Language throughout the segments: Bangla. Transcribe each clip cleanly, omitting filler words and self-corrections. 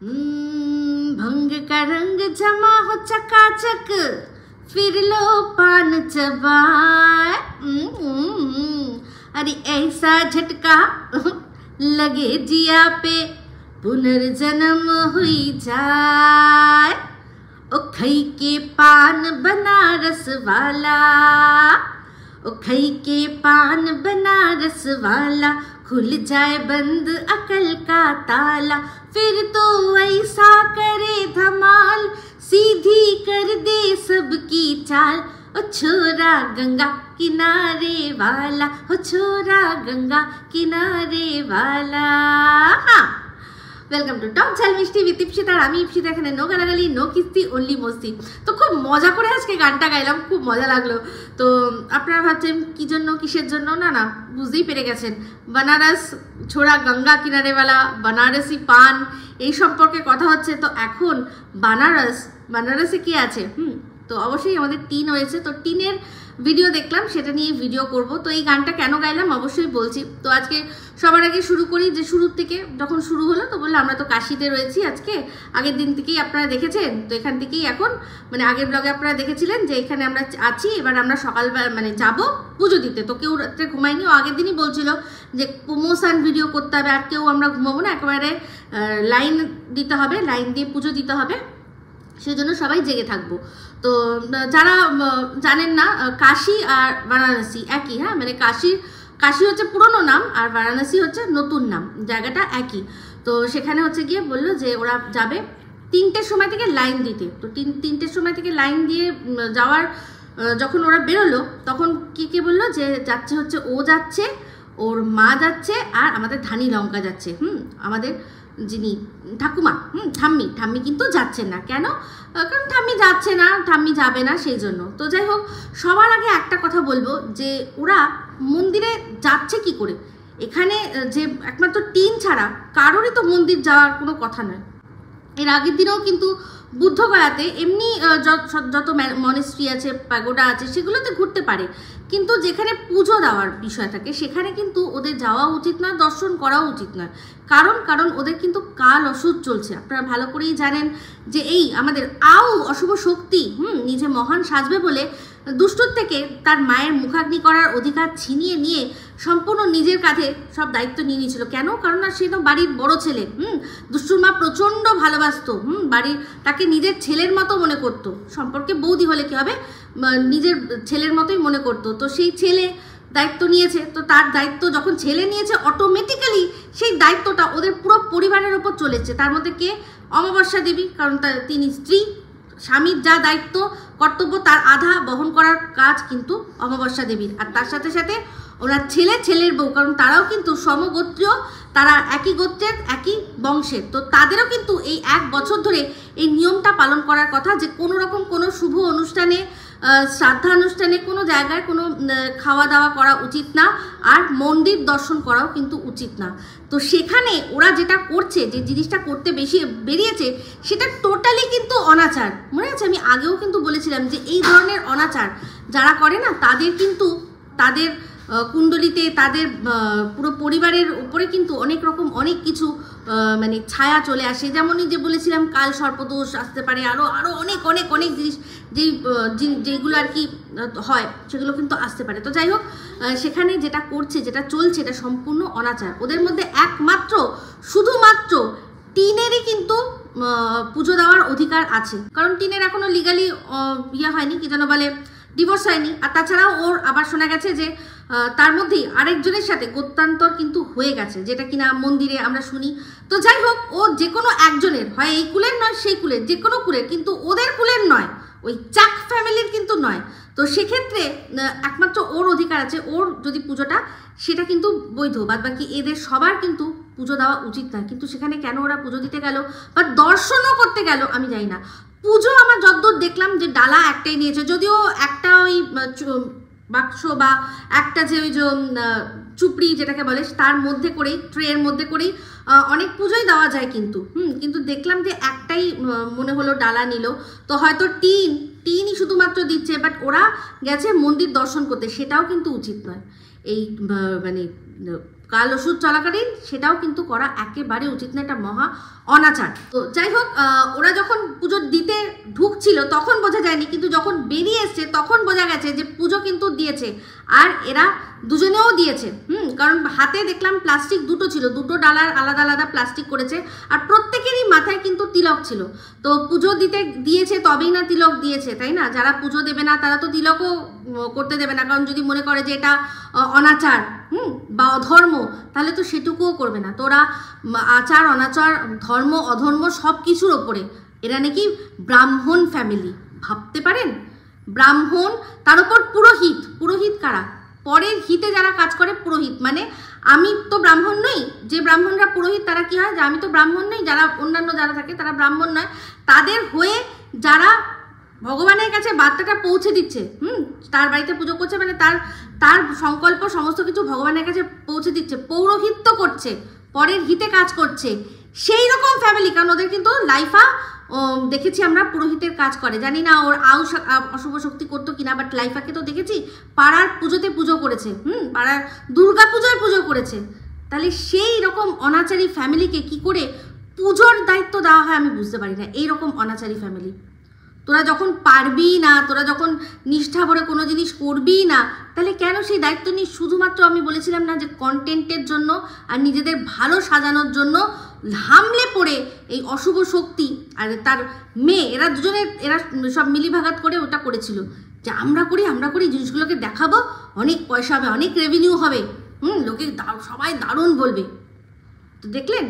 भंग का रंग जमा हो चकाचक, फिर लो पान चबाए। अरे ऐसा झटका लगे जिया पे, पुनर्जन्म हुई जाए। ओ खई के पान बनारस वाला, ओ खई के पान बनारस वाला, खुल जाए बंद अकल का ताला। फिर तो ऐसा करे धमाल, सीधी कर दे सबकी चाल। ओ छोरा गंगा किनारे वाला, ओ छोरा गंगा किनारे वाला। हाँ, वेलकाम टू टक ঝাল মিষ্টি উইথ ইপসিতা। আর আমি ইপসিতা, এখানে নো গালাগালি, নো কিস্তি, অনলি মস্তি। তো খুব মজা করে আজকে গানটা গাইলাম, খুব মজা লাগলো। তো আপনারা ভাবছেন কি জন্য, কিসের জন্য? না না, বুঝতেই পেরে গেছেন। বানারস ছোড়া গঙ্গা কিনারেওয়ালা, বানারসি পান, এই সম্পর্কে কথা হচ্ছে। তো এখন বানারসে কি আছে? তো অবশ্যই আমাদের টিন হয়েছে, তো টিনের ভিডিও দেখলাম, সেটা নিয়ে ভিডিও করব। তো এই গানটা কেন গাইলাম অবশ্যই বলছি। তো আজকে সবার আগে শুরু করি, যে শুরুর থেকে যখন শুরু হলো, তো বললো আমরা তো কাশিতে রয়েছি আজকে, আগের দিন থেকেই আপনারা দেখেছেন। তো এখান থেকেই এখন মানে আগের ব্লগে আপনারা দেখেছিলেন যে এখানে আমরা আছি। এবার আমরা সকালবেলা মানে যাব পুজো দিতে। তো কেউ রাত্রে ঘুমায়নি, ও আগের দিনই বলছিল যে প্রমোশন ভিডিও করতে হবে, আর কেউ আমরা ঘুমাবো না, একেবারে লাইন দিতে হবে, লাইন দিয়ে পুজো দিতে হবে, সেই জন্য সবাই জেগে থাকবো। তো যারা জানেন না, কাশী আর বারাণসী একই। হ্যাঁ, মানে কাশী হচ্ছে পুরনো নাম, আর বারাণসী হচ্ছে নতুন নাম, জায়গাটা একই। তো সেখানে হচ্ছে গিয়ে বললো যে ওরা যাবে 3টের সময় থেকে লাইন দিতে। তো 3টের সময় থেকে লাইন দিয়ে যাওয়ার যখন ওরা বেরোলো, তখন কে বললো যে যাচ্ছে হচ্ছে, ও যাচ্ছে, ওর মা যাচ্ছে, আর আমাদের ধানি লঙ্কা যাচ্ছে। আমাদের যিনি ঠাকুমা, ঠাম্মি কিন্তু যাচ্ছেন না। কেন? কারণ ঠাম্মি যাচ্ছে না, ঠাম্মি যাবে না, সেই জন্য। তো যাই হোক, সবার আগে একটা কথা বলবো যে ওরা মন্দিরে যাচ্ছে কি করে? এখানে যে একমাত্র টিন ছাড়া কারোরই তো মন্দির যাওয়ার কোনো কথা নয়। এর আগের দিনেও কিন্তু বুদ্ধগয়াতে এমনি যত মনেস্ট্রি আছে, প্যাগোডা আছে, সেগুলোতে ঘুরতে পারে, কিন্তু যেখানে পুজো দেওয়ার বিষয় থাকে সেখানে কিন্তু ওদের যাওয়া উচিত নয়, দর্শন করাও উচিত নয়। কারণ ওদের কিন্তু কাল অসুর চলছে। আপনারা ভালো করেই জানেন যে এই আমাদের অশুভ শক্তি নিজে মহান সাজবে বলে দুষ্টুর থেকে তার মায়ের মুখাগ্নি করার অধিকার ছিনিয়ে নিয়ে সম্পূর্ণ নিজের কাঁধে সব দায়িত্ব নিয়ে নিয়েছিল। কেন? কারণ সে তো বাড়ির বড় ছেলে। দুষ্টুর মা প্রচণ্ড ভালোবাসতো, তাকে নিজের ছেলের মতো মনে করতো। সম্পর্কে বৌদি হলে কি হবে, নিজের ছেলের মতোই মনে করতো। তো সেই ছেলে দায়িত্ব নিয়েছে, তো তার দায়িত্ব যখন ছেলে নিয়েছে, অটোমেটিক্যালি সেই দায়িত্বটা ওদের পুরো পরিবারের ওপর চলেছে। তার মধ্যে কে? অমাবস্যা দেবী, কারণ তিনি স্ত্রী। স্বামীর যা দায়িত্ব কর্তব্য তার আধা বহন করার কাজ কিন্তু অমাবস্যা দেবীর। আর তার সাথে সাথে ওনার ছেলের বউ, কারণ তারাও কিন্তু সমগোত্রীয়, তারা একই গোত্রের, একই বংশের। তো তাদেরও কিন্তু এই 1 বছর ধরে এই নিয়মটা পালন করার কথা যে কোনো রকম কোনো শুভ অনুষ্ঠানে, শ্রাদ্ধা অনুষ্ঠানে, কোনো জায়গায় কোনো খাওয়া দাওয়া করা উচিত না, আর মন্দির দর্শন করাও কিন্তু উচিত না। তো সেখানে ওরা যেটা করছে, যে জিনিসটা করতে বেরিয়েছে, সেটা টোটালি কিন্তু অনাচার। মনে আছে, আমি আগেও কিন্তু বলেছিলাম যে এই ধরনের অনাচার যারা করে না, তাদের কিন্তু তাদের কুণ্ডলিতে, তাদের পুরো পরিবারের উপরে কিন্তু অনেক রকম অনেক কিছু মানে ছায়া চলে আসে। যেমনই যে বলেছিলাম, কাল সর্পদোষ আসতে পারে, আরও অনেক অনেক অনেক জিনিস যেগুলো আর কি হয়, সেগুলো কিন্তু আসতে পারে। তো যাই হোক, সেখানে যেটা করছে, যেটা চলছে, এটা সম্পূর্ণ অনাচার। ওদের মধ্যে শুধুমাত্র টিনেরই কিন্তু পুজো দেওয়ার অধিকার আছে, কারণ টিনের এখনো লিগালি হয়নি, কি যেন বলে, ডিভোর্স হয়নি। আর তাছাড়াও ওর আবার শোনা গেছে যে তার মধ্যেই আরেকজনের সাথে গোত্রান্তর কিন্তু হয়ে গেছে, যেটা কিনা মন্দিরে আমরা শুনি। তো যাই হোক, ও যে কোনো একজনের, হয় এই কুলের নয় সেই কুলের, যে কোনো কুলের, কিন্তু ওদের কুলের নয়, ওই চাক ফ্যামিলির কিন্তু নয়। তো সেক্ষেত্রে একমাত্র ওর অধিকার আছে, ওর যদি পুজোটা, সেটা কিন্তু বৈধ। বাদ বাকি এদের সবার কিন্তু পুজো দেওয়া উচিত নয়। কিন্তু সেখানে কেন ওরা পুজো দিতে গেল বা দর্শনও করতে গেল আমি জানি না। পুজো আমার যতদূর দেখলাম যে ডালা একটাই নিয়েছে, যদিও একটা ওই বাক্স বা একটা যে ওই যে চুপড়ি যেটাকে বলে, তার মধ্যে করেই, ট্রের মধ্যে করেই অনেক পুজোই দেওয়া যায়, কিন্তু দেখলাম যে একটাই মনে হলো ডালা নিল। তো হয়তো টিনই শুধুমাত্র দিচ্ছে, বাট ওরা গেছে মন্দির দর্শন করতে, সেটাও কিন্তু উচিত নয়। এই মানে কাল ওষুধ চলাকালীন সেটাও কিন্তু করা একেবারে উচিত না, এটা মহা অনাচার। তো যাই হোক, ওরা যখন পুজো দিতে ঢুকছিল তখন বোঝা যায়নি, কিন্তু যখন বেরিয়ে এসছে তখন বোঝা গেছে যে পুজো কিন্তু দিয়েছে, আর এরা দুজনেও দিয়েছে। কারণ হাতে দেখলাম প্লাস্টিক দুটো ছিল, দুটো ডালার আলাদা আলাদা প্লাস্টিক করেছে, আর প্রত্যেকেরই মাথায় কিন্তু তিলক ছিল। তো পুজো দিতে দিয়েছে তবেই না তিলক দিয়েছে, তাই না? যারা পুজো দেবে না তারা তো তিলকও করতে দেবে না, কারণ যদি মনে করে যে এটা অনাচার বা অধর্ম, তাহলে তো সেটুকুও করবে না। তো ওরা আচার অনাচার ধর্ম অধর্ম সব কিছুর ওপরে, এরা নাকি ব্রাহ্মণ ফ্যামিলি, ভাবতে পারেন? ব্রাহ্মণ, তার উপর পুরোহিত। পুরোহিত কারা? পরের হিতে যারা কাজ করে পুরোহিত, মানে আমি তো ব্রাহ্মণ নই, যে ব্রাহ্মণরা পুরোহিত তারা কি হয়, যে আমি তো ব্রাহ্মণ নই, যারা অন্যান্য যারা থাকে তারা ব্রাহ্মণ নয়, তাদের হয়ে যারা ভগবানের কাছে বার্তাটা পৌঁছে দিচ্ছে, তার বাড়িতে পুজো করছে, মানে তার সংকল্প সমস্ত কিছু ভগবানের কাছে পৌঁছে দিচ্ছে, পৌরোহিত্য করছে, পরের হিতে কাজ করছে, সেই রকম ফ্যামিলি। কারণ ওদের কিন্তু লাইফা দেখেছি আমরা পুরোহিতের কাজ করে, জানি না ওর অশুভ শক্তি করতো কিনা, বাট লাইফাকে তো দেখেছি পাড়ার পুজোতে পুজো করেছে, পাড়ার দুর্গা পুজোয় পুজো করেছে। তাহলে সেই রকম অনাচারী ফ্যামিলিকে কি করে পুজোর দায়িত্ব দেওয়া হয় আমি বুঝতে পারি না। এইরকম অনাচারী ফ্যামিলি, তোরা যখন পারবি না, তোরা যখন নিষ্ঠা ভরে কোনো জিনিস করবি না, তাহলে কেন সেই দায়িত্ব নিয়ে? শুধুমাত্র আমি বলেছিলাম না যে কন্টেন্টের জন্য আর নিজেদের ভালো সাজানোর জন্য হামলে পড়ে এই অশুভ শক্তি আর তার মেয়ে, এরা দুজনে এরা সব মিলিভাগাত করে ওটা করেছিল যে আমরা করি জিনিসগুলোকে দেখাবো, অনেক পয়সা হবে, অনেক রেভিনিউ হবে, লোকে সবাই দারুণ বলবে। তো দেখলেন,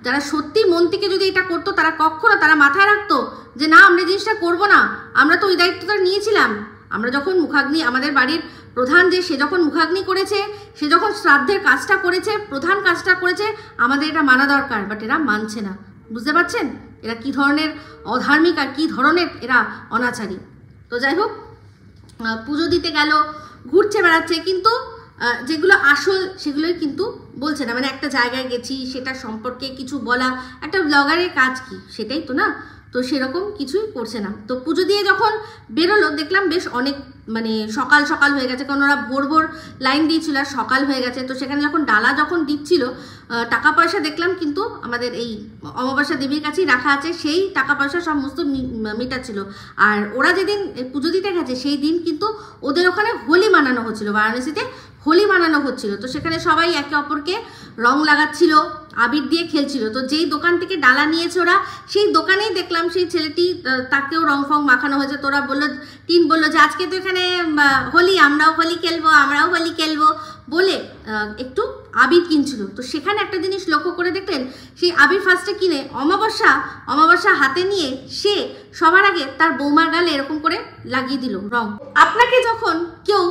যারা সত্যি মন থেকে যদি এটা করতো তারা কখনো তারা মাথায় রাখতো যে না, আমরা জিনিসটা করবো না, আমরা তো ওই দায়িত্বটা নিয়েছিলাম। আমরা যখন মুখাগ্নি, আমাদের বাড়ির প্রধান যে সে যখন মুখাগ্নি করেছে, সে যখন শ্রাদ্ধের কাজটা করেছে, প্রধান কাজটা করেছে, আমাদের এটা মানা দরকার, বাট এরা মানছে না। বুঝতে পারছেন এরা কি ধরনের অধার্মিক আর কি ধরনের এরা অনাচারী। তো যাই হোক, পুজো দিতে গেল, ঘুরছে বেড়াচ্ছে, কিন্তু যেগুলো আসল সেগুলোই কিন্তু বলছে না। মানে একটা জায়গায় গেছি সেটা সম্পর্কে কিছু বলা, একটা ব্লগারের কাজ কি, সেটাই তো না। তো সেরকম কিছুই করছে না। তো পুজো দিয়ে যখন বেরোলো দেখলাম বেশ অনেক মানে সকাল সকাল হয়ে গেছে, কারণ ওরা ভোর ভোর লাইন দিয়েছিল আর সকাল হয়ে গেছে। তো সেখানে যখন ডালা যখন দিচ্ছিল, টাকা পয়সা দেখলাম কিন্তু আমাদের এই অমাবস্যা দেবীর কাছেই রাখা আছে, সেই টাকা পয়সা সমস্ত মেটাচ্ছিল। আর ওরা যেদিন পুজো দিতে গেছে সেই দিন কিন্তু ওদের ওখানে হোলি মানানো হচ্ছিল, বারাণসীতে হোলি মানানো হচ্ছিল। তো সেখানে সবাই একে অপরকে রং লাগাচ্ছিল, আবির দিয়ে খেলছিল। তো যেই দোকান থেকে ডালা নিয়েছে ওরা, সেই দোকানেই দেখলাম সেই ছেলেটি, তাকেও রং ফং মাখানো হয়েছে। তোরা বললো যে আজকে তো এখানে হোলি, আমরাও হোলি খেলবো বলে একটু আবির কিনছিল। তো সেখানে একটা জিনিস লক্ষ্য করে দেখলেন, সেই আবির ফার্স্টে কিনে অমাবস্যা হাতে নিয়ে সে সবার আগে তার বৌমার গালে এরকম করে লাগিয়ে দিল রং। আপনাকে যখন কেউ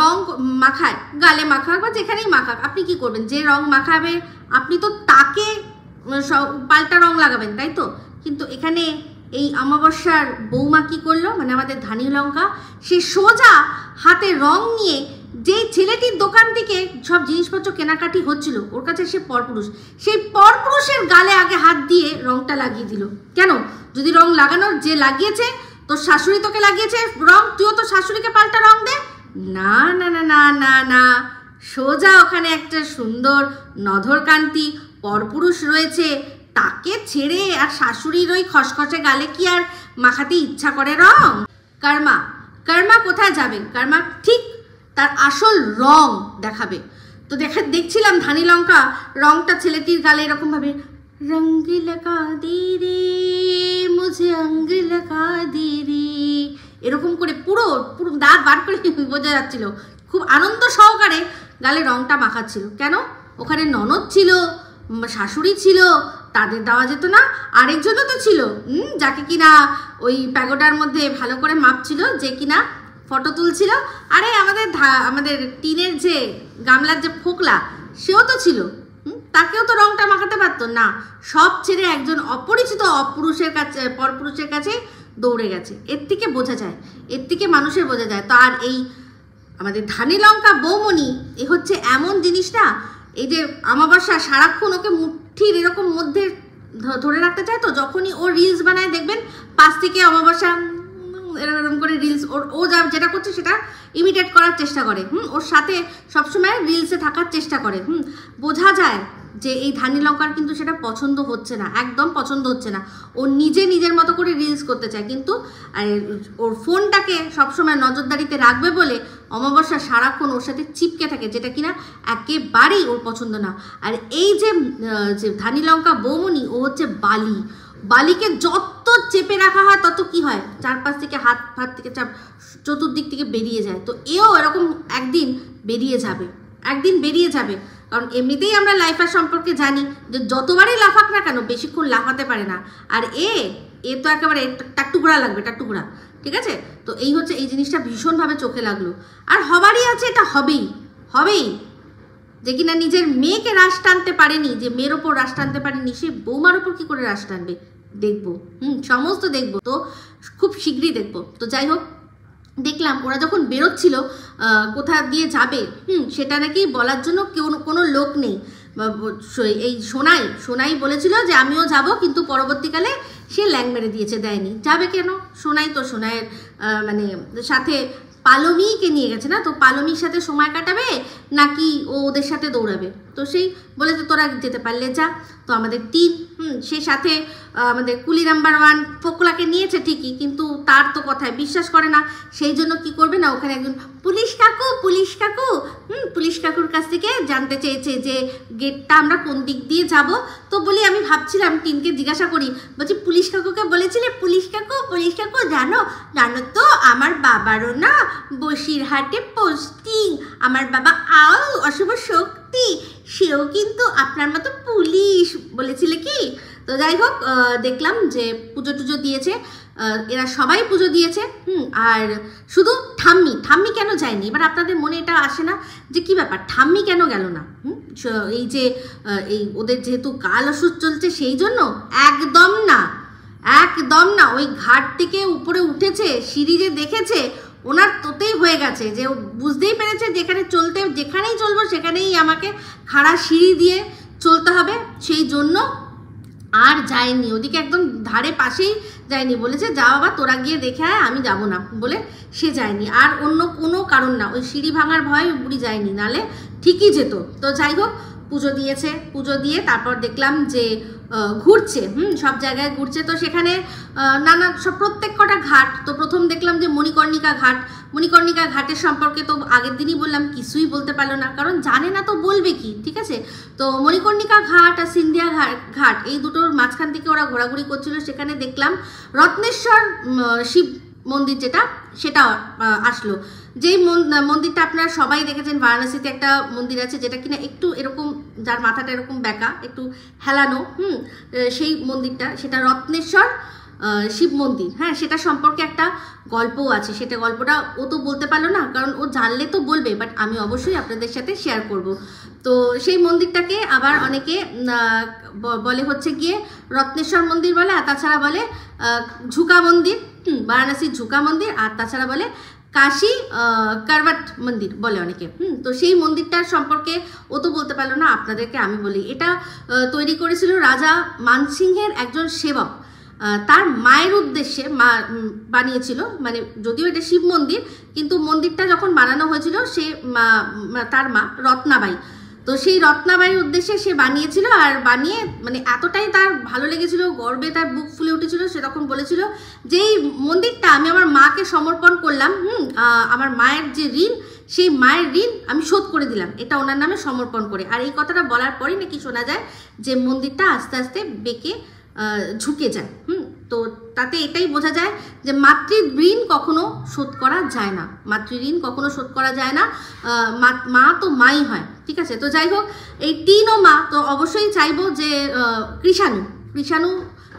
রং মাখায়, গালে মাখাক বা যেখানেই মাখাক, আপনি কি করবেন? যে রং মাখাবে আপনি তো তাকে পাল্টা রং লাগাবেন, তাই তো? কিন্তু এখানে এই অমাবস্যার বৌমা কি করলো, মানে আমাদের ধানি লঙ্কা, সে সোজা হাতে রং নিয়ে যে ছেলেটির দোকান থেকে সব জিনিসপত্র কেনাকাটি হচ্ছিল, ওর কাছে সে পরপুরুষ, সেই পরপুরুষের গালে আগে হাত দিয়ে রংটা লাগিয়ে দিল। কেন? যদি রং লাগানোর যে লাগিয়েছে, তোর শাশুড়ি তোকে লাগিয়েছে রং, তুইও তো শাশুড়িকে পাল্টা রং দে? না না না না না না, সোজা ওখানে একটা সুন্দর নধরকান্তি পরপুরুষ রয়েছে, তাকে ছেড়ে আর শাশুড়ির ওই খসখসে গালে কি আর মাখাতে ইচ্ছা করে রং? কর্মা কোথায় যাবে? কর্মা ঠিক তার আসল রং দেখাবে। তো দেখছিলাম ধানি লঙ্কা রংটা ছেলেটির গালে এরকম ভাবে রঙ্গ লাগা দে রে মুঝে অঙ্গ লাগা দে রে, এরকম করে পুরো দাঁত বার করে বোঝা যাচ্ছিল, খুব আনন্দ সহকারে গালে রংটা মাখাচ্ছিল। কেন? ওখানে ননদ ছিল, শাশুড়ি ছিল, তাদের দেওয়া যেত না? আরেকজনও তো ছিল, যাকে কিনা ওই প্যাগোডার মধ্যে ভালো করে মাপছিল, যে কিনা ফটো তুলছিল। আরে আমাদের টিনের যে গামলার যে ফোকলা, সেও তো ছিল, তাকেও তো রংটা মাখাতে পারতো না। সব ছেড়ে একজন অপরিচিত পরপুরুষের কাছে দৌড়ে গেছে। এর থেকে বোঝা যায়, এর থেকে মানুষের বোঝা যায়। তো আর এই আমাদের ধানি লঙ্কা বৌমনি, এ হচ্ছে এমন জিনিস না, এই যে অমাবস্যা সারাক্ষণ ওকে মুঠির এরকম মধ্যে ধরে রাখতে চায়। তো যখনই ও রিলস বানায় দেখবেন পাশ থেকে অমাবস্যা এরকম এরকম করে রিলস ও যা যেটা করছে সেটা ইমিটেট করার চেষ্টা করে, ওর সাথে সবসময় রিলসে থাকার চেষ্টা করে। বোঝা যায় যে এই ধানি লঙ্কার কিন্তু সেটা পছন্দ হচ্ছে না, একদম পছন্দ হচ্ছে না। ও নিজের মতো করে রিলস করতে চায়, কিন্তু ওর ফোনটাকে সবসময় নজরদারিতে রাখবে বলে অমাবস্যা সারাক্ষণ ওর সাথে চিপকে থাকে, যেটা কিনা একেবারেই ওর পছন্দ না। আর এই যে ধানি লঙ্কা বৌমনি, ও হচ্ছে বালিকে যত চেপে রাখা হয় তত কি হয়, চারপাশ থেকে হাত থেকে চতুর্দিক থেকে বেরিয়ে যায়। তো এও এরকম একদিন বেরিয়ে যাবে, কারণ এমনিতেই আমরা লাইফার সম্পর্কে জানি যে যতবারই লাফাক না কেন বেশিক্ষণ লাফাতে পারে না। আর এ তো একেবারে টাকটুকরা লাগবে, টাকটুকরা, ঠিক আছে। তো এই হচ্ছে, এই জিনিসটা ভীষণভাবে চোখে লাগলো। আর হবারই আছে, এটা হবেই। যে কিনা নিজের মেয়েকে রাশ টানতে পারেনি, যে মেয়ের ওপর রাশ টানতে পারেনি, সে বৌমার ওপর কি করে রাশ টানবে, দেখবো। সমস্ত দেখবো, তো খুব শীঘ্রই দেখবো। তো যাই হোক, দেখলাম ওরা যখন বেরোচ্ছিল কোথা দিয়ে যাবে, সেটা নাকি বলার জন্য কোনো লোক নেই। এই সোনাই বলেছিল যে আমিও যাব, কিন্তু পরবর্তীকালে সে ল্যাং মেরে দিয়েছে, দেয়নি। যাবে কেন? সোনাইয়ের মানে সাথে পালমিকে নিয়ে গেছে না, তো পালমির সাথে সময় কাটাবে নাকি ও ওদের সাথে দৌড়াবে? তো সেই বলেছে তোরা যেতে পারলে যা। তো আমাদের টিম সে সাথে আমাদের কুলি নাম্বার 1 ফোকলাকে নিয়েছে ঠিকই, কিন্তু তার তো কথায় বিশ্বাস করে না। সেই জন্য কি করবে না, ওখানে একজন পুলিশ কাকুর কাছ থেকে জানতে চেয়েছে যে গেটটা আমরা কোন দিক দিয়ে যাব। তো বলি আমি ভাবছিলাম টিমকে জিজ্ঞাসা করি, বলছি পুলিশ কাকুকে বলেছিলে, পুলিশ কাকু জানো তো আমার বাবারও না বসিরহাটে পোস্টিং, আমার বাবা অশুভ শক্তি, সেও কিন্তু আপনার মতো পুলিশ, বলেছিলে কি? তো যাই হোক, দেখলাম যে পুজো টুজো দিয়েছে, এরা সবাই পুজো দিয়েছে। আর শুধু ঠাম্মি কেন যায়নি? এবার আপনাদের মনে এটা আসে না যে কি ব্যাপার, ঠাম্মি কেন গেল না? এই যে এই ওদের যেহেতু কাল অসুখ চলছে সেই জন্য? একদম না। ওই ঘাট থেকে উপরে উঠেছে, সিঁড়ি যে দেখেছে, ওনার তোতেই হয়ে গেছে যে ও বুঝতেই পেরেছে যেখানেই চলবো সেখানেই আমাকে খাড়া সিঁড়ি দিয়ে চলতে হবে, সেই জন্য আর যায়নি। ওদিকে একদম ধারে পাশেই যায়নি, বলেছে যা বাবা তোরা গিয়ে দেখে আয়, আমি যাব না বলে সে যায়নি। আর অন্য কোনো কারণ না, ওই সিঁড়ি ভাঙার ভয় বুড়ি যায়নি, নালে ঠিকই যেত। তো যাই হোক, পুজো দিয়ে তারপর দেখলাম যে ঘুরছে, সব জায়গায় ঘুরছে। তো সেখানে নানা সব প্রত্যেক কটা ঘাট। তো প্রথম দেখলাম যে মণিকর্ণিকা ঘাটের সম্পর্কে তো আগের দিনই বললাম, কিছুই বলতে পারলো না, কারণ জানে না তো বলবে কি, ঠিক আছে। তো মণিকর্ণিকা ঘাট আর সিন্ধিয়া ঘাট এই দুটোর মাঝখান থেকে ওরা ঘোরাঘুরি করছিল। সেখানে দেখলাম রত্নেশ্বর শিব মন্দির সেটা আসলো। যেই মন্দিরটা আপনারা সবাই দেখেছেন, বারাণসীতে একটা মন্দির আছে যেটা কিনা একটু এরকম, যার মাথাটা এরকম বেঁকা, একটু হেলানো, সেই মন্দিরটা, সেটা রত্নেশ্বর শিব মন্দির। হ্যাঁ, সেটা সম্পর্কে একটা গল্পও আছে। সেটা গল্পটা ও তো বলতে পারলো না, কারণ ও জানলে তো বলবে, বাট আমি অবশ্যই আপনাদের সাথে শেয়ার করব। তো সেই মন্দিরটাকে আবার অনেকে বলে হচ্ছে গিয়ে রত্নেশ্বর মন্দির বলে, আর তাছাড়া বলে ঝুকা মন্দির, বারাণসীর ঝুকা মন্দির, আর তাছাড়া বলে কাশী কারবাট মন্দির বলে অনেকে। তো সেই মন্দিরটার সম্পর্কে ও তো বলতে পারলো না, আপনাদেরকে আমি বলি। এটা তৈরি করেছিল রাজা মানসিংহের একজন সেবক, তার মায়ের উদ্দেশ্যে বানিয়েছিল। মানে যদিও এটা শিব মন্দির, কিন্তু মন্দিরটা যখন বানানো হয়েছিল সে তার মা রত্নাবাই, তো সেই রত্নাবাইয়ের উদ্দেশ্যে সে বানিয়েছিল। আর বানিয়ে মানে এতটাই তার ভালো লেগেছিল, গর্বে তার বুক ফুলে উঠেছিল, সে তখন বলেছিল যে এই মন্দিরটা আমি আমার মাকে সমর্পণ করলাম, আমার মায়ের যে ঋণ, সেই মায়ের ঋণ আমি শোধ করে দিলাম, এটা ওনার নামে সমর্পণ করে। আর এই কথাটা বলার পরই নাকি শোনা যায় যে মন্দিরটা আস্তে আস্তে বেঁকে ঝুঁকে যায়। তো তাতে এটাই বোঝা যায় যে মাতৃ ঋণ কখনো শোধ করা যায় না, মা তো মাই হয়, ঠিক আছে। তো যাই হোক, এই টিন ও মা তো অবশ্যই চাইবো যে কৃষাণু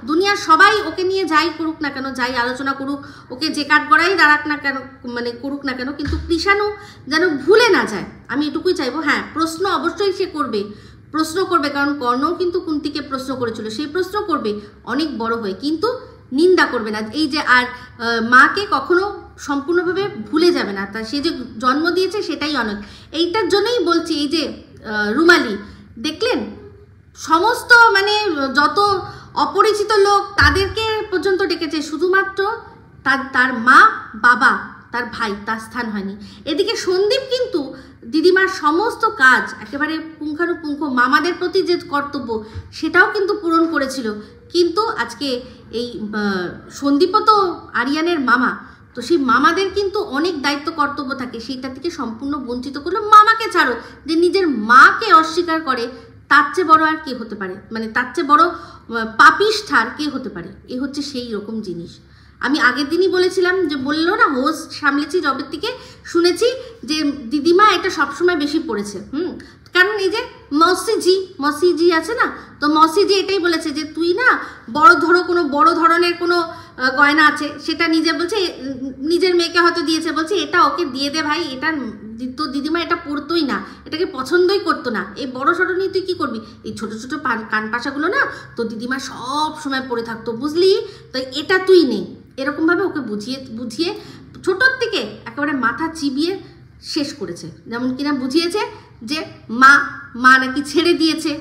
দুনিয়ার সবাই ওকে নিয়ে যাই করুক না কেন, যাই আলোচনা করুক, ওকে যে কাঠগড়াই দাঁড়াক না কেন, মানে করুক না কেন, কিন্তু কৃষাণু যেন ভুলে না যায়, আমি এটুকুই চাইবো। হ্যাঁ, প্রশ্ন অবশ্যই সে করবে, কারণ কর্ণও কিন্তু কুন্তিকে প্রশ্ন করেছিল, সেই প্রশ্ন করবে অনেক বড় হয়ে, কিন্তু নিন্দা করবে না। এই যে আর মাকে কখনো সম্পূর্ণভাবে ভুলে যাবে না, তা সে যে জন্ম দিয়েছে সেটাই অনেক। এইটার জন্যই বলছি, এই যে রুমালি দেখলেন, সমস্ত মানে যত অপরিচিত লোক তাদেরকে পর্যন্ত ডেকেছে, শুধুমাত্র তার মা বাবা তার ভাই তার স্থান হয়নি। এদিকে সন্দীপ কিন্তু দিদিমার সমস্ত কাজ একেবারে পুঙ্খানুপুঙ্খ মামাদের প্রতি যে কর্তব্য সেটাও কিন্তু পূরণ করেছিল। কিন্তু আজকে এই সন্দীপও তো আরিয়ানের মামা, তো সেই মামাদের কিন্তু অনেক দায়িত্ব কর্তব্য থাকে, সেইটা থেকে সম্পূর্ণ বঞ্চিত করলো। মামাকে ছাড়ো, যে নিজের মাকে অস্বীকার করে তার চেয়ে বড় আর কে হতে পারে, মানে তার চেয়ে বড় পাপিষ্ঠার কে হতে পারে? এ হচ্ছে সেই রকম জিনিস। আমি আগের দিনই বলেছিলাম, যে বললো না হোস্ট সামলেছি জবের থেকে শুনেছি যে দিদিমা এটা সবসময় বেশি পড়েছে। কারণ এই যে মসিজি আছে না, তো মসিজি এটাই বলেছে যে তুই না কোনো বড় ধরনের কোনো গয়না আছে সেটা নিজে বলছে, নিজের মেয়েকে হয়তো দিয়েছে, বলছে এটা ওকে দিয়ে দে ভাই, এটা তো দিদিমা এটা পড়তোই না, এটাকে পছন্দই করতো না, এই বড় সড়ো নিয়ে তুই কী করবি? এই ছোট ছোট কান পাশাগুলো না তো দিদিমা সব সময় পরে থাকতো, বুঝলি, তো এটা তুই নেই। এরকমভাবে ওকে বুঝিয়ে ছোটোর থেকে একেবারে মাথা চিবিয়ে শেষ করেছে। যেমন কিনা বুঝিয়েছে যে মা নাকি ছেড়ে দিয়েছে,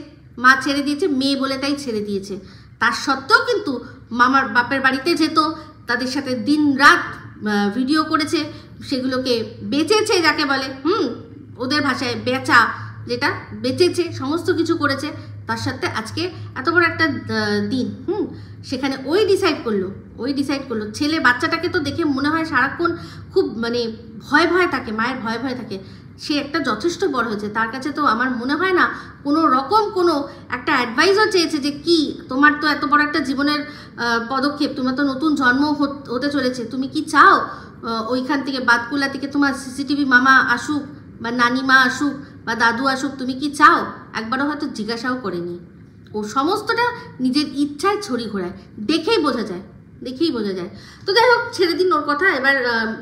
মেয়ে বলে তাই ছেড়ে দিয়েছে। তার সত্ত্বেও কিন্তু মামার বাপের বাড়িতে যেত, তাদের সাথে দিন রাত ভিডিও করেছে, সেগুলোকে বেচেছে, যাকে বলে ওদের ভাষায় বেচা, যেটা বেচেছে, সমস্ত কিছু করেছে। তার সাথে আজকে এত বড় একটা দিন সেখানে ওই ডিসাইড করলো ছেলে বাচ্চাটাকে তো দেখে মনে হয় সারাক্ষণ খুব মানে ভয় থাকে, মায়ের ভয় থাকে। সে একটা যথেষ্ট বড় হয়েছে, তার কাছে তো আমার মনে হয় না কোনো রকম কোনো একটা অ্যাডভাইসও চেয়েছে যে কি তোমার তো এত বড় একটা জীবনের পদক্ষেপ, তোমার তো নতুন জন্ম হতে চলেছে, তুমি কি চাও ওইখান থেকে বাতকুলা থেকে তোমার সিসিটিভি মামা আসুক বা নানিমা আসুক বা দাদু আসুক, তুমি কি চাও? একবারও হয়তো জিজ্ঞাসাও করেনি। ও সমস্তটা নিজের ইচ্ছায় ছড়ি ঘোরায়, দেখেই বোঝা যায়। তো যাই হোক, ছেড়ে দিন ওর কথা। এবার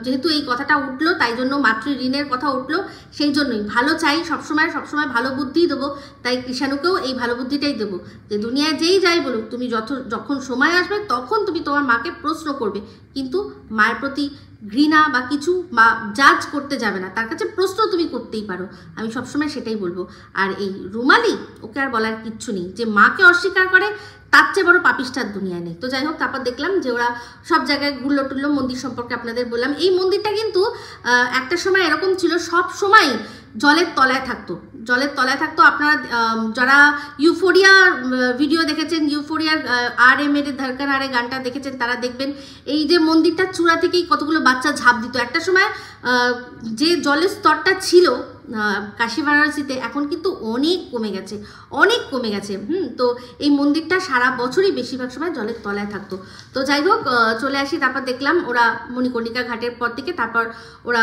যেহেতু এই কথাটা উঠলো, তাই জন্য মাতৃ ঋণের কথা উঠলো, সেই জন্যই ভালো চাই, সবসময় ভালো বুদ্ধিই দেবো। তাই কৃষাণুকেও এই ভালো বুদ্ধিটাই দেবো যে দুনিয়ায় যেই যাই বলুক, তুমি যখন সময় আসবে তখন তুমি তোমার মাকে প্রশ্ন করবে, কিন্তু মায়ের প্রতি ঘৃণা বা কিছু বা জাজ করতে যাবে না, তার কাছে প্রশ্ন তুমি করতেই পারো। আমি সবসময় সেটাই বলবো। আর এই রুমালি, ওকে আর বলার কিচ্ছু নেই, যে মাকে অস্বীকার করে তার চেয়ে বড় পাপিষ্ঠার দুনিয়ায় নেই। তো যাই হোক, তারপর দেখলাম যে ওরা সব জায়গায় ঘুরলো টুরলো। মন্দির সম্পর্কে আপনাদের বললাম, এই মন্দিরটা কিন্তু একটা সময় এরকম ছিল, সব সময় জলের তলায় থাকতো। আপনারা যারা ইউফোরিয়া ভিডিও দেখেছেন, ইউফোরিয়ার RM এর ধড়কন আরে গানটা দেখেছেন, তারা দেখবেন এই যে মন্দিরটার চূড়া থেকেই কতগুলো বাচ্চা ঝাঁপ দিত। একটা সময় যে জলের স্তরটা ছিল কাশী বারাণসীতে, এখন কিন্তু অনেক কমে গেছে। তো এই মন্দিরটা সারা বছরই বেশিরভাগ সময় জলের তলায় থাকতো। তো যাই হোক, চলে আসি। তারপর দেখলাম ওরা মণিকর্ণিকা ঘাটের পর থেকে তারপর ওরা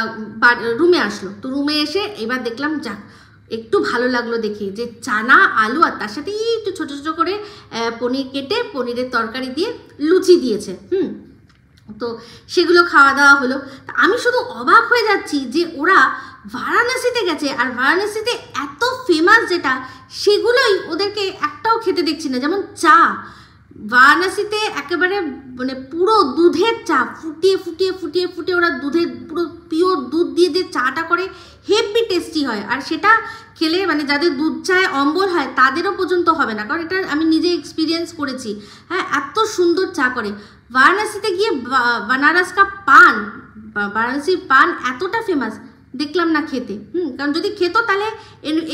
রুমে আসলো। তো রুমে এসে এবার দেখলাম যাক একটু ভালো লাগলো দেখে, যে চানা আলু আর তার সাথে একটু ছোট ছোট করে পনির কেটে পনিরের তরকারি দিয়ে লুচি দিয়েছে। তো সেগুলো খাওয়া দাওয়া হলো। আমি শুধু অবাক হয়ে যাচ্ছি যে ওরা বারাণসীতে গেছে, আর বারাণসীতে এত ফেমাস যেটা, সেগুলোই ওদেরকে একটাও খেতে দেখছি না। যেমন চা, বারাণসীতে একেবারে মানে পুরো দুধের চা, ফুটিয়ে ওরা পুরো পিওর দুধ দিয়ে যে চাটা করে, হেভি টেস্টি হয়। আর সেটা খেলে মানে যাদের দুধ চায় অম্বল হয় তাদেরও পর্যন্ত হবে না, কারণ এটা আমি নিজে এক্সপিরিয়েন্স করেছি। হ্যাঁ, এত সুন্দর চা করে। বারাণসীতে গিয়ে বারাণসীর পান এতটা ফেমাস দেখলাম না খেতে। কারণ যদি খেত তাহলে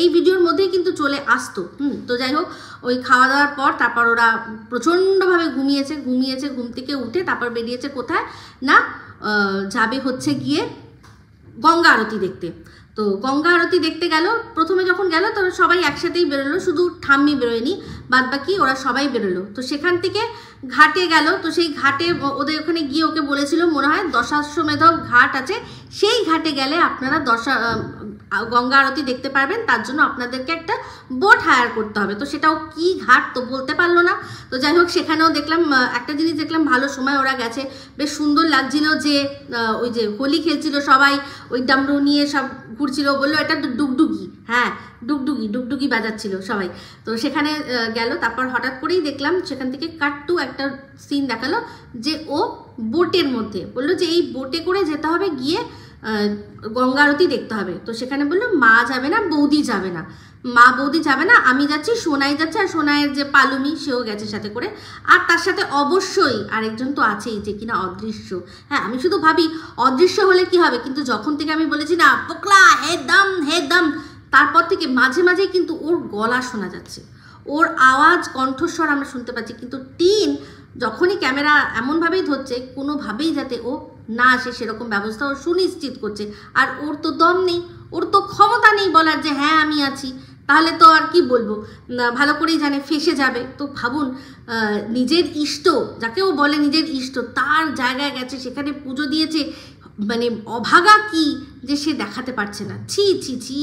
এই ভিডিওর মধ্যেই কিন্তু চলে আসতো। তো যাই হোক, ওই খাওয়া দাওয়ার পর তারপর ওরা প্রচণ্ডভাবে ঘুমিয়েছে। ঘুম থেকে উঠে তারপর বেরিয়েছে কোথায় না, যাবে হচ্ছে গিয়ে গঙ্গা আরতি দেখতে। তো গঙ্গা আরতি দেখতে গেল। প্রথমে যখন গেল তখন সবাই একসাথেই বেরোলো, শুধু ঠাম্মি বেরোয়নি, বাদ বাকি ওরা সবাই বেরোলো। তো সেখান থেকে ঘাটে গেল। তো সেই ঘাটে ওদের ওখানে গিয়ে ওকে বলেছিল মনে হয় দশাশ্বমেধ ঘাট আছে, সেই ঘাটে গেলে আপনারা গঙ্গা আরতি দেখতে পারবেন, তার জন্য আপনাদেরকে একটা বোট হায়ার করতে হবে। তো সেটাও কি ঘাট তো বলতে পারলো না। তো যাই হোক, সেখানেও দেখলাম একটা জিনিস দেখলাম, ভালো সময় ওরা গেছে, বেশ সুন্দর লাগছিল। যে ওই যে হোলি খেলছিল সবাই, ওই ডামরু নিয়ে সব ঘুরছিল, বললো এটা ডুগডুগি, হ্যাঁ ডুগডুগি বাজাচ্ছিল সবাই। তো সেখানে গেল। তারপর হঠাৎ করেই দেখলাম সেখান থেকে কাট টু একটা সিন দেখালো, যে ও বোটের মধ্যে, বললো যে এই বোটে করে যেতে হবে, গিয়ে গঙ্গা আরতি দেখতে হবে। তো সেখানে বললো মা যাবে না, বৌদি যাবে না। মা বৌদি যাবে না, আমি যাচ্ছি, সোনাই যাচ্ছে, আর সোনাইয়ের যে পালুমি সেও গেছে সাথে করে, আর তার সাথে অবশ্যই আরেকজন তো আছেই যে কিনা অদৃশ্য। হ্যাঁ, আমি শুধু ভাবি অদৃশ্য হলে কি হবে, কিন্তু যখন থেকে আমি বলেছি না পোকলা হে দম, তারপর থেকে মাঝে মাঝে কিন্তু ওর গলা শোনা যাচ্ছে, ওর আওয়াজ কণ্ঠস্বর আমরা শুনতে পাচ্ছি, কিন্তু টিন যখনই ক্যামেরা এমনভাবেই ধরছে কোনোভাবেই যাতে ও না আসে সেরকম ব্যবস্থা ও সুনিশ্চিত করছে। আর ওর তো দম নেই, ওর তো ক্ষমতা নেই বলার যে হ্যাঁ আমি আছি, তাহলে তো আর কি বলবো, ভালো করেই জানে ফেসে যাবে। তো ভাবুন, নিজের ইষ্ট, যাকে ও বলে নিজের ইষ্ট, তার জায়গায় গেছে, সেখানে পুজো দিয়েছে, মানে অভাগা কি যে সে দেখাতে পারছে না। ছি ছি ছি,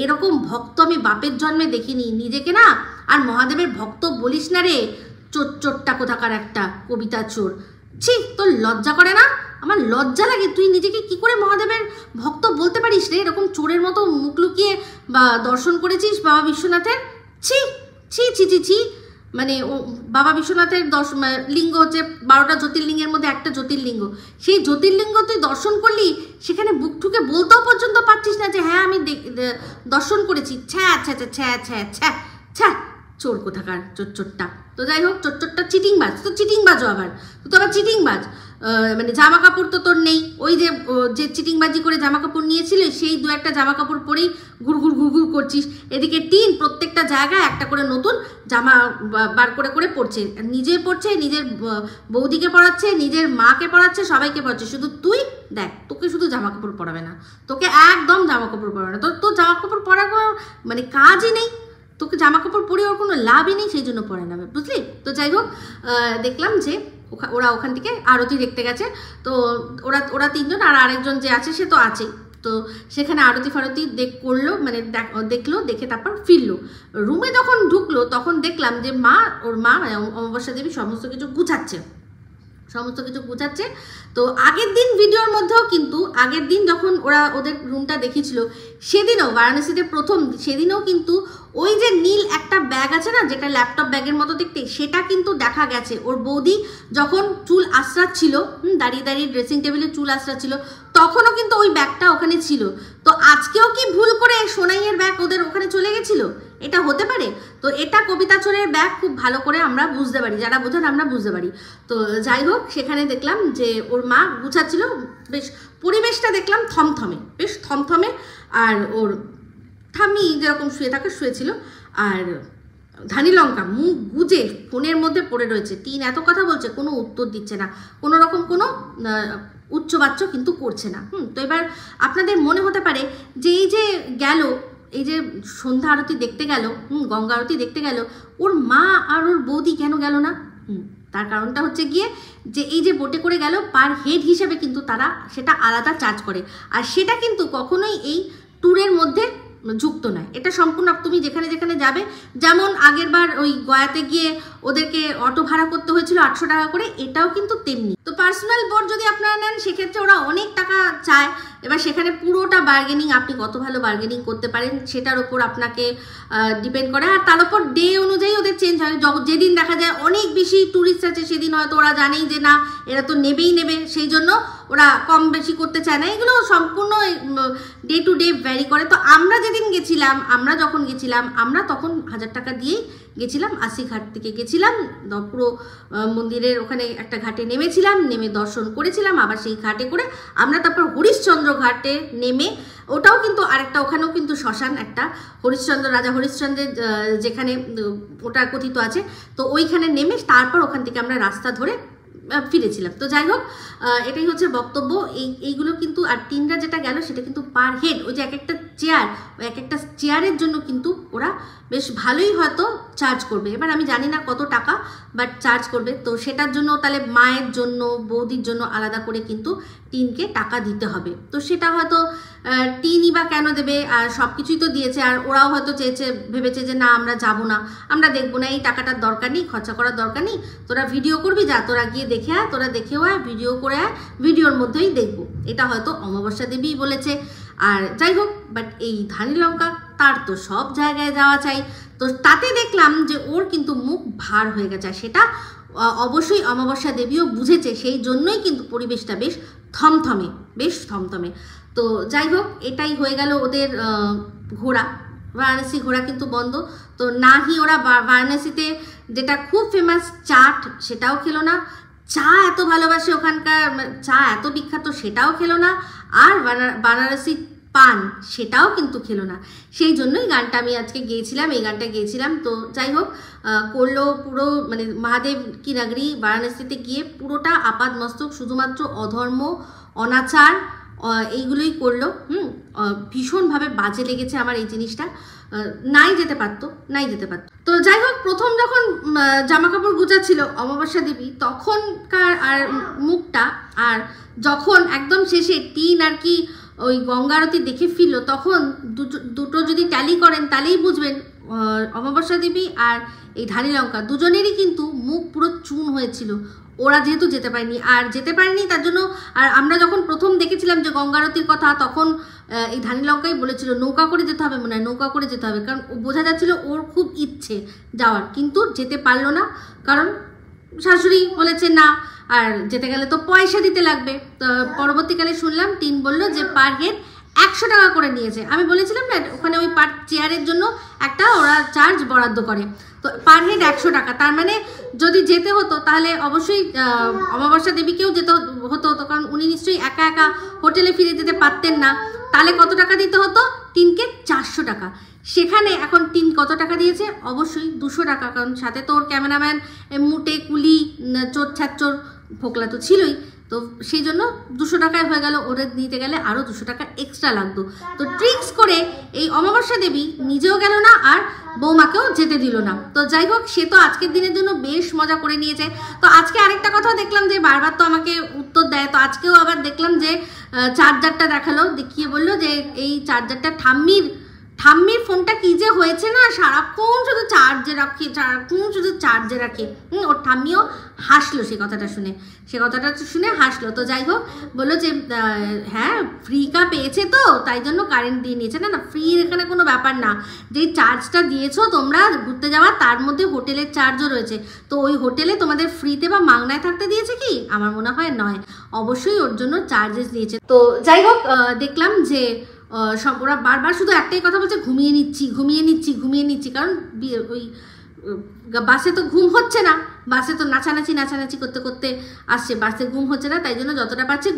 এরকম ভক্ত আমি বাপের জন্মে দেখিনি। নিজেকে না আর মহাদেবের ভক্ত বলিস না রে, চোরটা কোথাকার একটা, কবিতা চোর। ছি, তোর লজ্জা করে না? আমার লজ্জা লাগে, তুই নিজেকে কি করে মহাদেবের ভক্ত বলতে পারিস রে? এরকম চোরের মতো মুখ লুকিয়ে বা দর্শন করেছিস বাবা বিশ্বনাথের। ছি ছি ছি ছি ছি, মানে ও বাবা বিশ্বনাথের লিঙ্গ হচ্ছে 12টা জ্যোতির্লিঙ্গের মধ্যে একটা জ্যোতির্লিঙ্গ, সেই জ্যোতির্লিঙ্গ তুই দর্শন করলি, সেখানে বুক ঠুকে বলতেও পর্যন্ত পারছিস না যে হ্যাঁ আমি দর্শন করেছি। ছ্যা ছ্যা ছ্যা ছ্যা ছ্যা ছ্যা, চোর কোথাকার, চোরটা। তো যাই হোক, চোরটা চিটিংবাজ, তো চিটিংবাজও আবার, তো আবার চিটিংবাজ, মানে জামা কাপড় তো তোর নেই, ওই যে চিটিংবাজি করে জামা কাপড় নিয়েছিল সেই 2-1টা জামা কাপড় পরেই ঘুরঘুর করছিস। এদিকে টিন প্রত্যেকটা জায়গায় একটা করে নতুন জামা বার করে করে পরছে, নিজে পরছে, নিজের বৌদিকে পরাচ্ছে, নিজের মাকে পরাচ্ছে, সবাইকে পরাচ্ছে। শুধু তুই দেখ, তোকে শুধু জামা কাপড় পরাবে না, তোকে একদম জামা কাপড় পরাবে না, তোর জামা কাপড় পরার মানে কাজই নেই, তোকে জামা কাপড় পরে ওর কোনো লাভই নেই, সেই জন্য পরে নেবে, বুঝলি? তো যাই হোক, দেখলাম যে ওরা ওখান থেকে আরতি দেখতে গেছে। তো ওরা 3জন, আর আরেকজন যে আছে সে তো আছেই। তো সেখানে আরতি ফারতি করলো, মানে দেখলো, দেখে তারপর ফিরলো। রুমে যখন ঢুকলো তখন দেখলাম যে ওর মা মানে অমাবস্যা দেবী সমস্ত কিছু গুছাচ্ছে। তো আগের দিন ভিডিওর মধ্যেও কিন্তু, আগের দিন যখন ওরা ওদের রুমটা দেখিয়েছিল, সেদিনও বারাণসীতে প্রথম, সেদিনও কিন্তু ওই যে নীল একটা ব্যাগ আছে না, যেটা ল্যাপটপ ব্যাগের মতো দেখতে, সেটা কিন্তু দেখা গেছে। ওর বৌদি যখন চুল আশ্রাচ্ছিল, দাঁড়িয়ে দাঁড়িয়ে ড্রেসিং টেবিলে চুল আশ্রাচ্ছিল, তখনও কিন্তু ওই ব্যাগটা ওখানে ছিল। তো আজকেও কি ভুল করে সোনাইয়ের ব্যাগ ওদের ওখানে চলে গেছিল? এটা হতে পারে। তো এটা কবিতা চোরের ব্যাগ, খুব ভালো করে আমরা বুঝতে পারি, যারা বোঝেন আমরা বুঝতে পারি। তো যাই হোক, সেখানে দেখলাম যে ওর মা গুছাচ্ছিল, বেশ পরিবেশটা দেখলাম থমথমে, বেশ থমথমে। আর ওর ঠাম্মি যেরকম শুয়ে থাকে শুয়েছিল, আর ধানি লঙ্কা মুখ গুজে ফোনের মধ্যে পড়ে রয়েছে। টিন এত কথা বলছে, কোনো উত্তর দিচ্ছে না, কোনো রকম কোনো উচ্চবাচ্য কিন্তু করছে না। তো এবার আপনাদের মনে হতে পারে যে এই যে গেল, এই যে সন্ধ্যা আরতি দেখতে গেল, গঙ্গা আরতি দেখতে গেল, ওর মা আর ওর বৌদি কেন গেল না? তার কারণটা হচ্ছে গিয়ে যে এই যে বোটে করে গেল, পার হেড হিসেবে কিন্তু তারা সেটা আলাদা চার্জ করে, আর সেটা কিন্তু কখনোই এই ট্যুরের মধ্যে যুক্ত নয়। এটা সম্পূর্ণ তুমি যেখানে যেখানে যাবে, যেমন আগের বার ওই গয়াতে গিয়ে ওদেরকে অটো ভাড়া করতে হয়েছিল 800 টাকা করে, এটাও কিন্তু তেমনি। তো পার্সোনাল বোট যদি আপনারা নেন, সেক্ষেত্রে ওরা অনেক টাকা চায়। এবার সেখানে পুরোটা বার্গেনিং, আপনি কত ভালো বার্গেনিং করতে পারেন সেটার ওপর আপনাকে ডিপেন্ড করে, আর তার উপর ডে অনুযায়ী ওদের চেঞ্জ হয়। যেদিন দেখা যায় অনেক বেশি ট্যুরিস্ট আছে, সেদিন হয়তো ওরা জানেই যে না এরা তো নেবেই নেবে, সেই জন্য ওরা কম বেশি করতে চায় না। এগুলো সম্পূর্ণ ডে টু ডে ভ্যারি করে। তো আমরা যেদিন গেছিলাম, আমরা যখন গেছিলাম, আমরা তখন 1000 টাকা দিয়েই গেছিলাম। 80 ঘাট থেকে গেছিলাম, পুরো মন্দিরের ওখানে একটা ঘাটে নেমেছিলাম, নেমে দর্শন করেছিলাম, আবার সেই ঘাটে করে আমরা তারপর হরিশ্চন্দ্র ঘাটে নেমে, ওটাও কিন্তু আরেকটা, ওখানেও কিন্তু শ্মশান একটা, রাজা হরিশ্চন্দ্রের যেখানে ওটা কথিত আছে, তো ওইখানে নেমে তারপর ওখান থেকে আমরা রাস্তা ধরে ফিরেছিলাম। তো যাই হোক, এটাই হচ্ছে বক্তব্য। এইগুলো কিন্তু, আর টিনরা যেটা গেল সেটা কিন্তু পার হেড, ওই যে এক একটা চেয়ার, ওই এক একটা চেয়ারের জন্য কিন্তু ওরা বেশ ভালোই হয়তো চার্জ করবে। এবার আমি জানি না কত টাকা, বাট চার্জ করবে। তো সেটার জন্য তাহলে মায়ের জন্য, বৌদির জন্য আলাদা করে কিন্তু টিনকে টাকা দিতে হবে। তো সেটা হয়তো টিনই বা কেন দেবে, আর সব কিছুই তো দিয়েছে, আর ওরাও হয়তো ভেবেছে যে না আমরা যাব না, আমরা দেখবো না, এই টাকাটার দরকার নেই, খরচা করার দরকার নেই, তোরা ভিডিও করবি, যা তোরা গিয়ে দেখে আয়, তোরা দেখেও আয়, ভিডিও করে আয়, ভিডিওর মধ্যেই দেখবো। এটা হয়তো অমাবস্যা দেবীই বলেছে। আর যাই হোক, বাট এই ধানি লঙ্কা, তার তো সব জায়গায় যাওয়া চাই। তো তাতে দেখলাম যে ওর কিন্তু মুখ ভার হয়ে গেছে, সেটা অবশ্যই অমাবস্যা দেবীও বুঝেছে, সেই জন্যই কিন্তু পরিবেশটা বেশ থমথমে। তো যাই হোক, এটাই হয়ে গেল ওদের ঘোরা। বারাণসী ঘোরা কিন্তু বন্ধ। তো না হি ওরা বারাণসীতে যেটা খুব ফেমাস চাট সেটাও খেলো না, চা এত ভালোবাসে ওখানকার, চা এত বিখ্যাত সেটাও খেলো না, আর বানারসি পান সেটাও কিন্তু খেলো না। সেই জন্যই গানটা আমি আজকে গেয়েছিলাম, এই গানটা গেয়েছিলাম। তো যাই হোক, করলো পুরো মানে মহাদেব কি নগরী বারাণসীতে গিয়ে পুরোটা আপাদ মস্তক শুধুমাত্র অধর্ম অনাচার এইগুলোই করলো। ভীষণভাবে বাজে লেগেছে আমার এই জিনিসটা। নাই যেতে পারতো। তো যাই হোক, প্রথম যখন জামা কাপড় গুছাচ্ছিল অমাবস্যা দেবী তখনকার আর মুখটা, আর যখন একদম শেষে টিন আর কি ওই গঙ্গা আরতি দেখে ফিরলো, তখন দুটো যদি ট্যালি করেন তাহলেই বুঝবেন অমাবস্যা দেবী আর এই ধানী লঙ্কা দুজনেরই কিন্তু মুখ পুরো চুন হয়েছিল। ওরা যেহেতু যেতে পারেনি তার জন্য। আর আমরা যখন প্রথম দেখেছিলাম যে গঙ্গা আরতির কথা, তখন এই ধানী লঙ্কাই বলেছিল নৌকা করে যেতে হবে, মনে হয় নৌকা করে যেতে হবে, কারণ বোঝা যাচ্ছিল ওর খুব ইচ্ছে যাওয়ার, কিন্তু যেতে পারলো না কারণ শাশুড়ি বলেছে না, আর যেতে গেলে তো পয়সা দিতে লাগবে। তো পরবর্তীকালে শুনলাম টিন বলল যে পার হেড 100 টাকা করে নিয়েছে। আমি বলেছিলাম না ওখানে ওই পার চেয়ারের জন্য একটা ওরা চার্জ বরাদ্দ করে, তো পার হেড 100 টাকা। তার মানে যদি যেতে হতো তাহলে অবশ্যই অমাবস্যা দেবীকেও যেতে হতো, কারণ উনি নিশ্চয়ই একা একা হোটেলে ফিরে যেতে পারতেন না। তাহলে কত টাকা দিতে হতো? টিনকে 400 টাকা। সেখানে এখন টিন কত টাকা দিয়েছে? অবশ্যই 200 টাকা, কারণ সাথে তো ওর ক্যামেরাম্যান মুটে কুলি চোর ছ্যাচোর ফোকলা তো ছিলই। তো সেই জন্য 200 টাকায় হয়ে গেল, ওরা নিতে গেলে আরও 200 টাকা এক্সট্রা লাগতো। তো ট্রিক্স করে এই অমাবস্যা দেবী নিজেও গেল না আর বৌমাকেও যেতে দিল না। তো যাই হোক, সে তো আজকের দিনের জন্য বেশ মজা করে নিয়েছে। তো আজকে আরেকটা কথাও দেখলাম যে বারবার তো আমাকে উত্তর দেয়, তো আজকেও আবার দেখলাম যে চার্জারটা দেখালো, দেখিয়ে বললো যে এই চার্জারটা ঠাম্মির ফোনটা কি যে হয়েছে না, সারাক্ষণ শুধু চার্জে রাখে। ওর ঠাম্মিও হাসলো সে কথাটা শুনে হাসলো। তো যাই হোক, বললো যে হ্যাঁ ফ্রিকা পেয়েছে তো তাই জন্য কারেন্ট দিয়ে নিয়েছে। না ফ্রির এখানে কোনো ব্যাপার না, যেই চার্জটা দিয়েছো তোমরা ঘুরতে যাওয়া তার মধ্যে হোটেলের চার্জও রয়েছে। তো ওই হোটেলে তোমাদের ফ্রিতে বা মাগনায় থাকতে দিয়েছে কি? আমার মনে হয় নয়, অবশ্যই ওর জন্য চার্জেস দিয়েছে। তো যাই হোক, দেখলাম যে সব ওরা বারবার শুধু একটাই কথা বলছে, ঘুমিয়ে নিচ্ছি, কারণ ওই বাসে তো ঘুম হচ্ছে না, বাসে তো নাচানাচি করতে করতে আসছে, বাসে ঘুম হচ্ছে না, তাই জন্য যতটা পারছে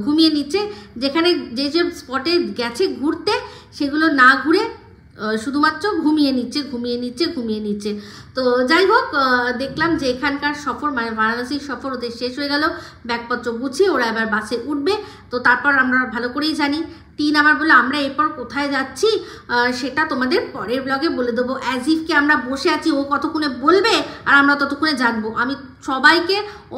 ঘুমিয়ে নিচ্ছে। যেখানে যে স্পটে গেছে ঘুরতে সেগুলো না ঘুরে শুধুমাত্র ঘুমিয়ে নিচ্ছে। তো যাই হোক, দেখলাম যে এখানকার সফর মানে বারাণসীর সফর ওদের শেষ হয়ে গেল, ব্যাগপত্র গুছিয়ে ওরা এবার বাসে উঠবে। তো তারপর আমরা ভালো করেই জানি, টিন আমার বলে আমরা এরপর কোথায় যাচ্ছি সেটা তোমাদের পরের ব্লগে বলে দেবো। অ্যাজ ইফকে আমরা বসে আছি, ও কতক্ষণে বলবে আর আমরা ততক্ষণে জানবো। আমি সবাইকে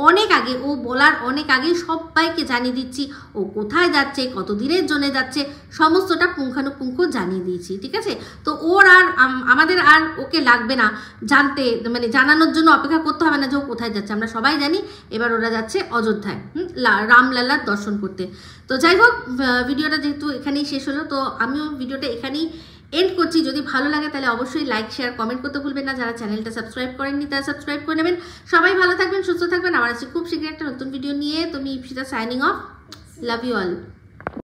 অনেক আগে, ও বলার অনেক আগে সবাইকে জানিয়ে দিচ্ছি ও কোথায় যাচ্ছে, কত দিনের জন্য যাচ্ছে, সমস্তটা পুঙ্খানুপুঙ্খ জানিয়ে দিয়েছি, ঠিক আছে? তো ওর আর আমাদের আর ওকে লাগবে না জানতে, মানে জানানোর জন্য অপেক্ষা করতে হবে না যে ও কোথায় যাচ্ছে। আমরা সবাই জানি এবার ওরা যাচ্ছে অযোধ্যায় রামলালার দর্শন করতে। তো যাই হোক, ভিডিওটা যেহেতু এখানেই শেষ হলো, তো আমিও ভিডিওটা এখানেই এন্ড করছি। যদি ভালো লাগে তাহলে অবশ্যই লাইক শেয়ার কমেন্ট করতে ভুলবেন না। যারা চ্যানেলটা সাবস্ক্রাইব করেননি তারা সাবস্ক্রাইব করে নেবেন। সবাই ভালো থাকবেন, সুস্থ থাকবেন। আবার আসছি খুব শীঘ্রই একটা নতুন ভিডিও নিয়ে। তুমি Ipsita signing off. Love you all.